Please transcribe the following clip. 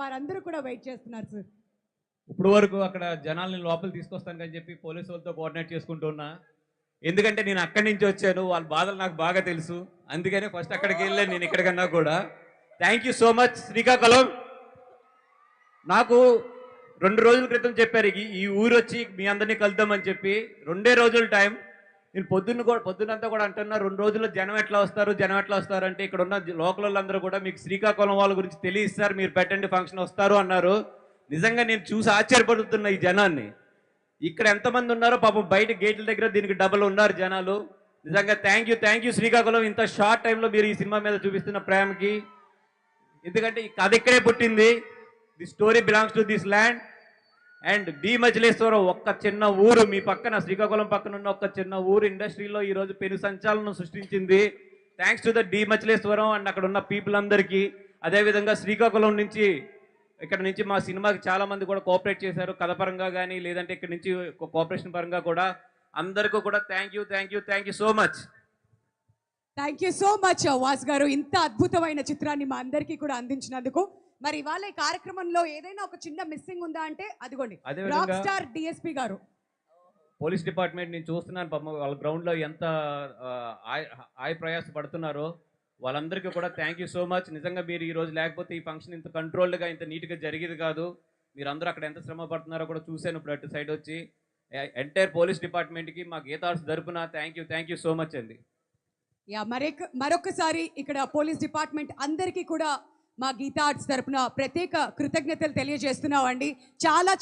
వారందరూ కూడా వెయిట్ చేస్తున్నారు సార్. ఇప్పుడు వరకు అక్కడ జనాల్ని లోపల తీసుకొస్తాను అని చెప్పి పోలీసు వాళ్ళతో కోఆర్డినేట్ చేసుకుంటున్నా. ఎందుకంటే నేను అక్కడి నుంచి వచ్చాను, వాళ్ళ బాధలు నాకు బాగా తెలుసు. అందుకనే ఫస్ట్ అక్కడికి వెళ్ళాను నేను ఎక్కడికన్నా కూడా. Thank you so much Srikakulam. నాకు 2 రోజుల క్రితం చెప్పారు ఈ ఊరు వచ్చి మీ అందరినీ కలుద్దామని చెప్పి. 2 రోజుల టైం. నేను పొద్దునంతా కూడా అంటున్నా 2 రోజుల్లో జనం ఎట్లా వస్తారు అంటే ఇక్కడ ఉన్న లోకల్ వాళ్ళందరూ కూడా మీకు శ్రీకాకుళం వాళ్ళ గురించి తెలియస్తారు, మీరు పెట్టండి ఫంక్షన్ వస్తారు అన్నారు. నిజంగా నేను చూసి ఆశ్చర్యపడుతున్నా ఈ జనాన్ని. ఇక్కడ ఎంతమంది ఉన్నారో పాపం బయట గేట్ల దగ్గర దీనికి డబల్ ఉన్నారు జనాలు. నిజంగా థ్యాంక్ యూ శ్రీకాకుళం, ఇంత షార్ట్ టైంలో మీరు ఈ సినిమా మీద చూపిస్తున్న ప్రేమకి. ఎందుకంటే ఈ కథ ఇక్కడే పుట్టింది. The story belongs to this land. And B Majileshwaram ఒక్క చిన్న ఊరు మీ పక్కన, శ్రీకాకుళం పక్కన ఉన్న ఒక్క చిన్న ఊరు ఇండస్ట్రీలో ఈరోజు పెను సంచలనం సృష్టించింది. Thanks to the D Majileshwaram and అక్కడ ఉన్న పీపుల్ అందరికీ. అదేవిధంగా శ్రీకాకుళం నుంచి ఇక్కడ నుంచి మా సినిమాకి చాలా మంది కూడా కోఆపరేట్ చేశారు, కథ పరంగా కానీ లేదంటే ఇక్కడ నుంచి కోఆపరేషన్ పరంగా కూడా. అందరికీ కూడా thank you so much. Thank you so much was గారు, ఇంత అద్భుతమైన చిత్రాన్ని మా అందరికీ కూడా అందించినందుకు. మరి ఇవాళ ఈ కార్యక్రమంలో ఏదైనా ఒక చిన్న మిస్సింగ్ ఉందా అంటే అదిగోండి రాక్ స్టార్ డిఎస్పీ గారు. పోలీస్ డిపార్ట్మెంట్ నేను చూస్తున్నాను పాపం వాళ్ళ గ్రౌండ్లో ఎంత ఆయ ప్రయాస పడుతున్నారో. వాళ్ళందరికీ కూడా థ్యాంక్ యూ సో మచ్. నిజంగా మీరు ఈ రోజు లేకపోతే ఈ ఫంక్షన్ ఇంత కంట్రోల్డ్గా ఇంత నీట్గా జరిగేది కాదు. మీరందరూ అక్కడ ఎంత శ్రమ పడుతున్నారో కూడా చూశాను ఇప్పుడు అటు సైడ్ వచ్చి. ఎంటైర్ పోలీస్ డిపార్ట్మెంట్కి మా గీతా ఆర్ట్స్ తరపున థ్యాంక్ యూ సో మచ్ అండి. యా, మరొకసారి ఇక్కడ పోలీస్ డిపార్ట్మెంట్ అందరికీ కూడా మా గీతా ఆర్ట్స్ తరపున ప్రత్యేక కృతజ్ఞతలు తెలియజేస్తున్నామండి. చాలా